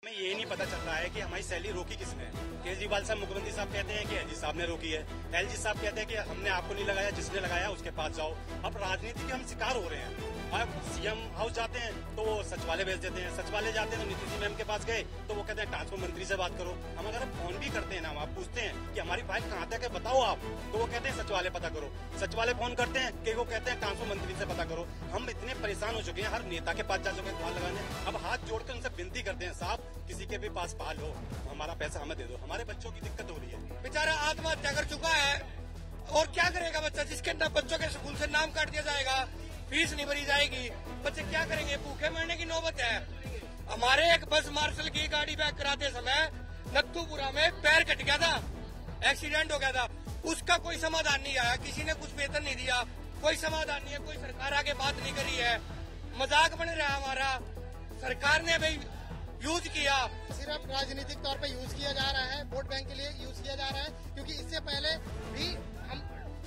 हमें ये नहीं पता चल रहा है कि हमारी सैलरी रोकी किसने है। केजरीवाल साहब, मुख्यमंत्री साहब कहते हैं कि एलजी साहब ने रोकी है। एलजी साहब कहते हैं कि हमने आपको नहीं लगाया, जिसने लगाया उसके पास जाओ। अब राजनीति के हम शिकार हो रहे हैं। अब सीएम हाउस जाते हैं तो वो सचिवालय भेज देते हैं, सचिवालय जाते हैं तो नीतीश मैम के पास गए तो वो कहते हैं ट्रांसपोर्ट मंत्री से बात करो। हम अगर फोन भी करते हैं ना, हम आप पूछते हैं कि हमारी फाइल कहाँ तक है बताओ आप, तो वो कहते हैं सचिवालय पता करो। सचिवालय फोन करते हैं कि वो कहते हैं ट्रांसपोर्ट मंत्री से पता करो। हम इतने परेशान हो चुके हैं, हर नेता के पास जा चुके हैं फाइल लगाने। अब हाथ जोड़कर उनसे विनती करते हैं, साहब किसी के भी पास फाइल हो, हमारा पैसा हमें दे दो, हमारे बच्चों की दिक्कत हो रही है। बेचारा आत्महत्या कर चुका है और क्या करेगा बच्चा, जिसके अंदर बच्चों के स्कूल से नाम काट दिया जाएगा, फीस नहीं भरी जाएगी, बच्चे क्या करेंगे, भूखे मरने की नौबत है। हमारे एक बस मार्शल की गाड़ी बैक कराते समय नत्थूपुरा में पैर कट गया था, एक्सीडेंट हो गया था, उसका कोई समाधान नहीं आया, किसी ने कुछ वेतन नहीं दिया, कोई समाधान नहीं है, कोई सरकार आगे बात नहीं करी है, मजाक बन रहा है हमारा। सरकार ने भाई यूज किया, सिर्फ राजनीतिक तौर पे यूज किया जा रहा है, वोट बैंक के लिए यूज किया जा रहा है, क्योंकि इससे पहले भी हम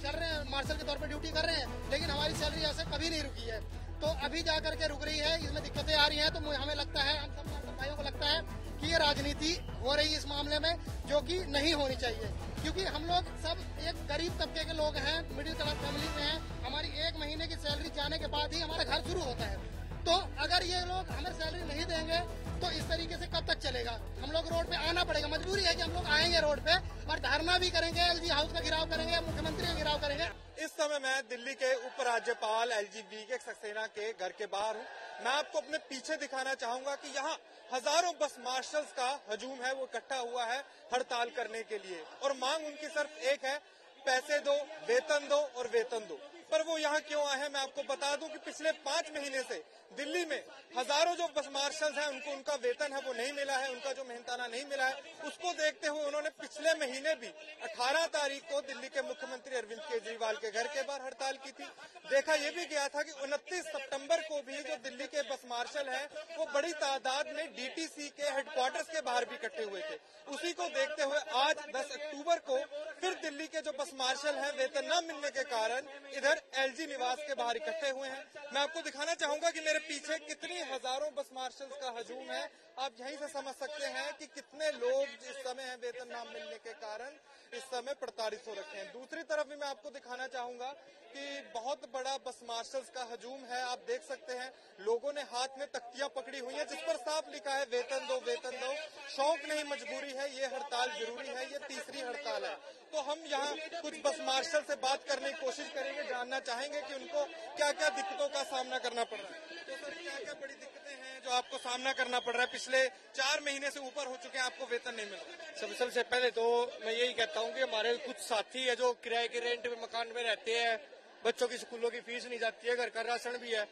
चल रहे हैं, मार्शल के तौर पे ड्यूटी कर रहे हैं, लेकिन हमारी सैलरी ऐसे कभी नहीं रुकी है। तो अभी जा करके रुक रही है, इसमें दिक्कतें आ रही हैं। तो हमें लगता है, हम सब मार्शल भाइयों को लगता है कि ये राजनीति हो रही है इस मामले में, जो कि नहीं होनी चाहिए, क्योंकि हम लोग सब एक गरीब तबके के लोग हैं, मिडिल क्लास फैमिली में हैं। हमारी एक महीने की सैलरी जाने के बाद ही हमारा घर शुरू होता है। तो अगर ये लोग हमें सैलरी नहीं देंगे तो इस तरीके से कब तक चलेगा। हम लोग रोड पे आना पड़ेगा, मजबूरी है कि हम लोग आएंगे रोड पे और धरना भी करेंगे, एलजी हाउस का घेराव करेंगे, मुख्यमंत्री का घेराव करेंगे। इस समय मैं दिल्ली के उपराज्यपाल एलजी बीके सक्सेना के घर के बाहर हूँ। मैं आपको अपने पीछे दिखाना चाहूंगा कि यहाँ हजारों बस मार्शल्स का हजूम है, वो इकट्ठा हुआ है हड़ताल करने के लिए, और मांग उनकी सिर्फ एक है, पैसे दो, वेतन दो और वेतन दो। पर वो यहाँ क्यों आए हैं, मैं आपको बता दूं कि पिछले 5 महीने से दिल्ली में हजारों जो बस मार्शल्स हैं उनको उनका वेतन है वो नहीं मिला है, उनका जो मेहनताना नहीं मिला है। उसको देखते हुए उन्होंने पिछले महीने भी 18 तारीख को दिल्ली के मुख्यमंत्री अरविंद केजरीवाल के घर के बाहर हड़ताल की थी। देखा यह भी गया था कि 29 सितंबर को भी जो दिल्ली के बस मार्शल हैं वो बड़ी तादाद में डीटीसी के हेडक्वार्टर्स के बाहर भी इकट्ठे हुए थे। उसी को देखते हुए आज 10 अक्टूबर को फिर दिल्ली के जो बस मार्शल हैं वेतन न मिलने के कारण इधर एलजी निवास के बाहर इकट्ठे हुए हैं। मैं आपको दिखाना चाहूंगा कि मेरे पीछे कितनी हजारों बस मार्शल्स का हजूम है। आप यहीं से समझ सकते हैं कि कितने लोग इस समय हैं वेतन न मिलने के कारण इस समय प्रताड़ित हो रखे हैं। दूसरी तरफ भी मैं आपको दिखाना चाहूंगा कि बहुत बड़ा बस मार्शल्स का हजूम है। आप देख सकते हैं लोगों ने हाथ में तख्तियां पकड़ी हुई हैं जिस पर साफ लिखा है वेतन दो, वेतन दो। शौक नहीं मजबूरी है, ये हड़ताल जरूरी है, ये तीसरी हड़ताल है। तो हम यहाँ कुछ बस मार्शल से बात करने की कोशिश करेंगे, जानना चाहेंगे कि उनको क्या क्या दिक्कतों का सामना करना पड़ रहा है। तो सर क्या क्या बड़ी दिक्कतें हैं जो आपको सामना करना पड़ रहा है, पिछले 4 महीने से ऊपर हो चुके हैं आपको वेतन नहीं मिल रहा? सबसे पहले तो मैं यही कहता हूँ कि हमारे कुछ साथी है जो किराए के रेंट में मकान में रहते हैं, बच्चों की स्कूलों की फीस नहीं जाती है, घर का राशन भी है,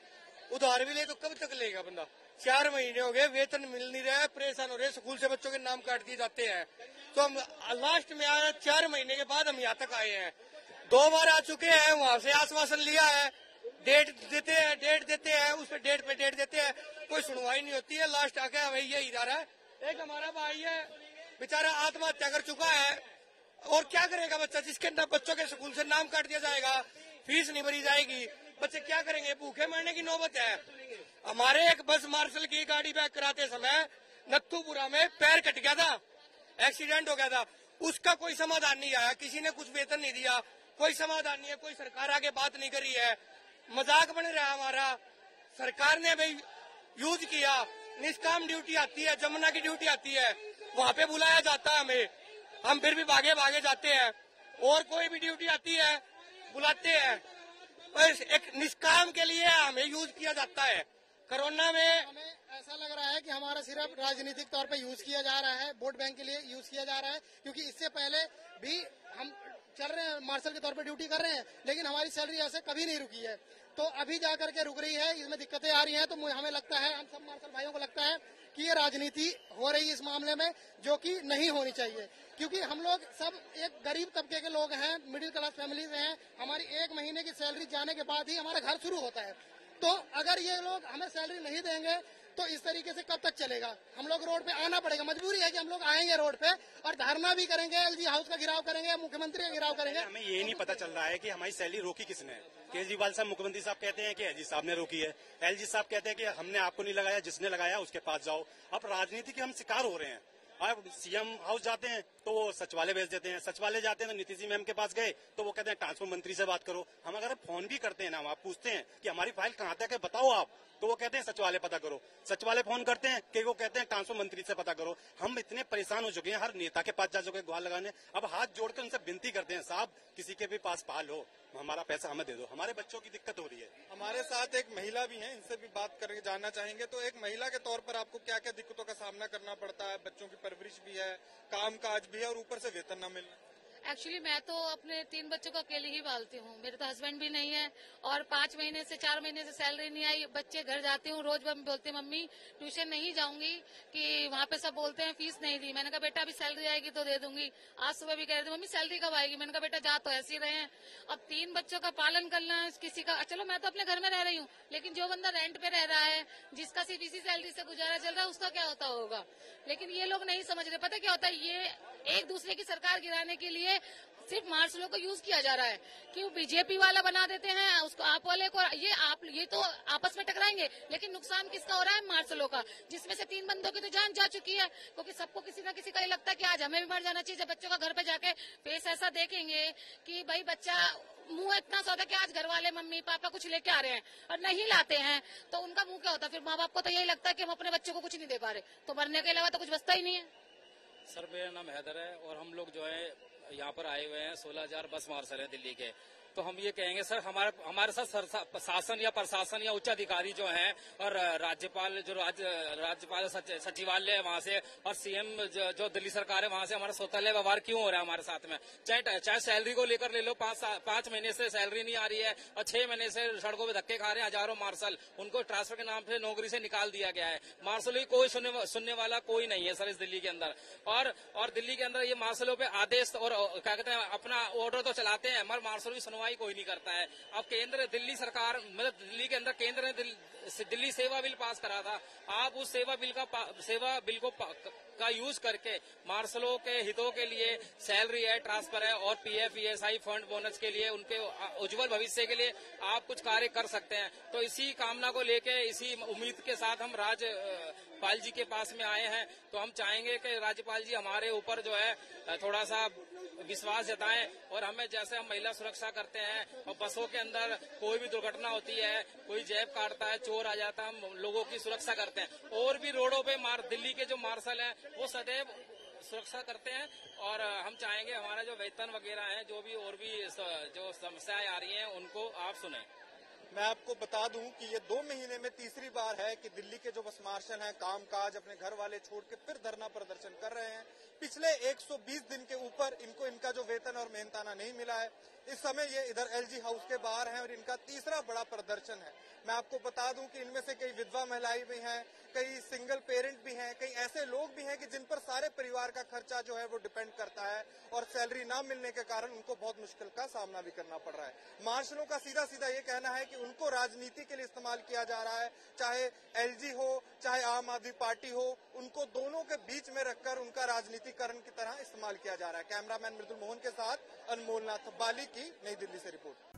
उधार भी ले तो कब तक लेगा बंदा। 4 महीने हो गए वेतन मिल नहीं रहा है, परेशान हो रहे हैं, स्कूल से बच्चों के नाम काट दिए जाते हैं। तो हम लास्ट में आए 4 महीने के बाद हम यहाँ तक आए हैं, 2 बार आ चुके हैं, वहाँ से आश्वासन लिया है, डेट देते हैं, उस पर डेट पे डेट देते हैं, कोई सुनवाई नहीं होती है। लास्ट आके हमें यही जा रहा है। एक हमारा भाई है बेचारा आत्महत्या कर चुका है और क्या करेगा बच्चा, जिसके अंदर बच्चों के स्कूल से नाम काट दिया जाएगा, फीस नहीं भरी जाएगी, बच्चे क्या करेंगे, भूखे मरने की नौबत है। हमारे एक बस मार्शल की गाड़ी बैक कराते समय नत्थूपुरा में पैर कट गया था, एक्सीडेंट हो गया था, उसका कोई समाधान नहीं आया, किसी ने कुछ वेतन नहीं दिया, कोई समाधान नहीं है, कोई सरकार आगे बात नहीं करी है, मजाक बन रहा है हमारा। सरकार ने भाई यूज किया, निष्काम ड्यूटी आती है, जमुना की ड्यूटी आती है, वहाँ पे बुलाया जाता है हमें, हम फिर भी भागे भागे जाते हैं, और कोई भी ड्यूटी आती है बुलाते हैं, पर एक निष्काम के लिए हमें यूज किया जाता है। कोरोना में हमें ऐसा लग रहा है कि हमारा सिर्फ राजनीतिक तौर पे यूज किया जा रहा है, वोट बैंक के लिए यूज किया जा रहा है, क्योंकि इससे पहले भी हम चल रहे हैं, मार्शल के तौर पे ड्यूटी कर रहे हैं, लेकिन हमारी सैलरी ऐसे कभी नहीं रुकी है। तो अभी जा करके रुक रही है, इसमें दिक्कतें आ रही हैं। तो हमें लगता है, हम सब मार्शल भाइयों को लगता है कि ये राजनीति हो रही है इस मामले में, जो कि नहीं होनी चाहिए, क्योंकि हम लोग सब एक गरीब तबके के लोग हैं, मिडिल क्लास फैमिली में हैं। हमारी एक महीने की सैलरी जाने के बाद ही हमारा घर शुरू होता है। तो अगर ये लोग हमें सैलरी नहीं देंगे तो इस तरीके से कब तक चलेगा? हम लोग रोड पे आना पड़ेगा, मजबूरी है कि हम लोग आएंगे रोड पे और धरना भी करेंगे, एलजी हाउस का घेराव करेंगे, मुख्यमंत्री का घेराव करेंगे। हमें ये नहीं पता चल रहा है कि हमारी सैलरी रोकी किसने। केजरीवाल साहब, मुख्यमंत्री साहब कहते हैं कि एलजी साहब ने रोकी है, एलजी साहब कहते हैं कि हमने आपको नहीं लगाया, जिसने लगाया उसके पास जाओ। अब राजनीति के हम शिकार हो रहे हैं। अब सीएम हाउस जाते हैं तो वो सचिवालय भेज देते हैं, सचिवालय जाते हैं तो नीतीश जी मैम के पास गए तो वो कहते हैं ट्रांसपोर्ट मंत्री से बात करो। हम अगर फोन भी करते हैं ना, हम आप पूछते हैं कि हमारी फाइल कहाँ तक है बताओ आप, तो वो कहते हैं सचिवालय पता करो। सचिवालय फोन करते हैं कि वो कहते हैं ट्रांसपोर्ट मंत्री से पता करो। हम इतने परेशान हो चुके हैं, हर नेता के पास जा चुके हैं गुहार लगाने। अब हाथ जोड़कर उनसे विनती करते हैं, साहब किसी के भी पास फाइल हो, हमारा पैसा हमें दे दो, हमारे बच्चों की दिक्कत हो रही है। हमारे साथ एक महिला भी है, इनसे भी बात करके जानना चाहेंगे। तो एक महिला के तौर पर आपको क्या क्या दिक्कतों का सामना करना पड़ता है? बच्चों की परवरिश भी है, काम काज भी है और ऊपर से वेतन न मिलना। एक्चुअली मैं तो अपने 3 बच्चों को अकेले ही पालती हूँ। मेरे तो हस्बैंड भी नहीं है और 4 महीने से सैलरी नहीं आई। बच्चे घर जाती हूँ, रोज बोलते मम्मी ट्यूशन नहीं जाऊंगी कि वहाँ पे सब बोलते हैं फीस नहीं दी। मैंने कहा बेटा अभी सैलरी आएगी तो दे दूंगी। आज सुबह भी कह रहे थे मम्मी सैलरी कब आएगी। मैंने कहा बेटा जा तो ऐसे ही रहे हैं। अब 3 बच्चों का पालन करना, किसी का, चलो मैं तो अपने घर में रह रही हूँ, लेकिन जो बंदा रेंट पे रह रहा है, जिसका सिर्फ इसी सैलरी से गुजारा चल रहा है, उसका क्या होता होगा। लेकिन ये लोग नहीं समझ रहे। पता क्या होता है, ये एक दूसरे की सरकार गिराने के लिए सिर्फ मार्शलों को यूज किया जा रहा है कि वो बीजेपी वाला बना देते हैं उसको, आप वाले को, ये तो आपस में टकराएंगे, लेकिन नुकसान किसका हो रहा है? मार्शलों का, जिसमें से 3 बंदों की तो जान जा चुकी है। क्योंकि सबको किसी ना किसी का ये लगता है कि आज हमें भी मर जाना चाहिए। जब बच्चों का घर पे जाके फेस ऐसा देखेंगे कि भाई बच्चा मुंह इतना सा होता है कि आज घर वाले मम्मी पापा कुछ लेके आ रहे हैं और नहीं लाते हैं, तो उनका मुंह क्या होता है? फिर माँ बाप को तो यही लगता है कि हम अपने बच्चों को कुछ नहीं दे पा रहे, तो मरने के अलावा तो कुछ बचता ही नहीं है। सर मेरा नाम हैदर है और हम लोग जो है यहाँ पर आए हुए हैं, 16,000 बस मार्शल हैं दिल्ली के। तो हम ये कहेंगे सर, हमारे साथ शासन या प्रशासन या उच्च अधिकारी जो हैं और राज्यपाल राज्यपाल सचिवालय है वहाँ से और सीएम जो दिल्ली सरकार है वहाँ से हमारा स्वतंत्र व्यवहार क्यों हो रहा है हमारे साथ में? चाहे सैलरी को लेकर ले लो, 5 महीने से सैलरी नहीं आ रही है और 6 महीने से सड़कों पे धक्के खा रहे हैं हजारों मार्शल। उनको ट्रांसफर के नाम से नौकरी से निकाल दिया गया है। मार्शलों की कोई सुनने वाला कोई नहीं है सर इस दिल्ली के अंदर। और दिल्ली के अंदर ये मार्शलों पे आदेश और क्या कहते हैं अपना ऑर्डर तो चलाते हैं, मगर मार्शलों की सुनवाई कोई नहीं करता है। अब केंद्र दिल्ली सरकार, मतलब दिल्ली के अंदर केंद्र ने दिल्ली सेवा बिल पास करा था। आप उस सेवा बिल का यूज करके मार्शलों के हितों के लिए सैलरी है, ट्रांसफर है और पीएफ ईएसआई फंड बोनस के लिए, उनके उज्जवल भविष्य के लिए आप कुछ कार्य कर सकते हैं। तो इसी कामना को लेके, इसी उम्मीद के साथ हम राज्यपाल जी के पास में आए हैं। तो हम चाहेंगे कि राज्यपाल जी हमारे ऊपर जो है थोड़ा सा विश्वास जताएं और हमें, जैसे हम महिला सुरक्षा करते हैं और बसों के अंदर कोई भी दुर्घटना होती है, कोई जेब काटता है, चोर आ जाता है, हम लोगों की सुरक्षा करते हैं। और भी रोडों पे दिल्ली के जो मार्शल हैं वो सदैव सुरक्षा करते हैं। और हम चाहेंगे हमारा जो वेतन वगैरह है, जो भी और भी जो समस्याएं आ रही हैं उनको आप सुने। मैं आपको बता दूं कि ये 2 महीने में तीसरी बार है कि दिल्ली के जो बस मार्शल हैं कामकाज अपने घर वाले छोड़ के फिर धरना प्रदर्शन कर रहे हैं। पिछले 120 दिन के ऊपर इनको इनका जो वेतन और मेहनताना नहीं मिला है। इस समय ये इधर एलजी हाउस के बाहर हैं और इनका तीसरा बड़ा प्रदर्शन है। मैं आपको बता दूं कि इनमें से कई विधवा महिलाएं भी हैं, कई सिंगल पेरेंट भी हैं, कई ऐसे लोग भी हैं कि जिन पर सारे परिवार का खर्चा जो है वो डिपेंड करता है और सैलरी ना मिलने के कारण उनको बहुत मुश्किल का सामना भी करना पड़ रहा है। मार्शलों का सीधा सीधा ये कहना है कि उनको राजनीति के लिए इस्तेमाल किया जा रहा है, चाहे एलजी हो चाहे आम आदमी पार्टी हो, उनको दोनों के बीच में रखकर उनका राजनीतिकरण की तरह इस्तेमाल किया जा रहा है। कैमरामैन मृदुल मोहन के साथ अनमोल नाथ बाली की नई दिल्ली से रिपोर्ट।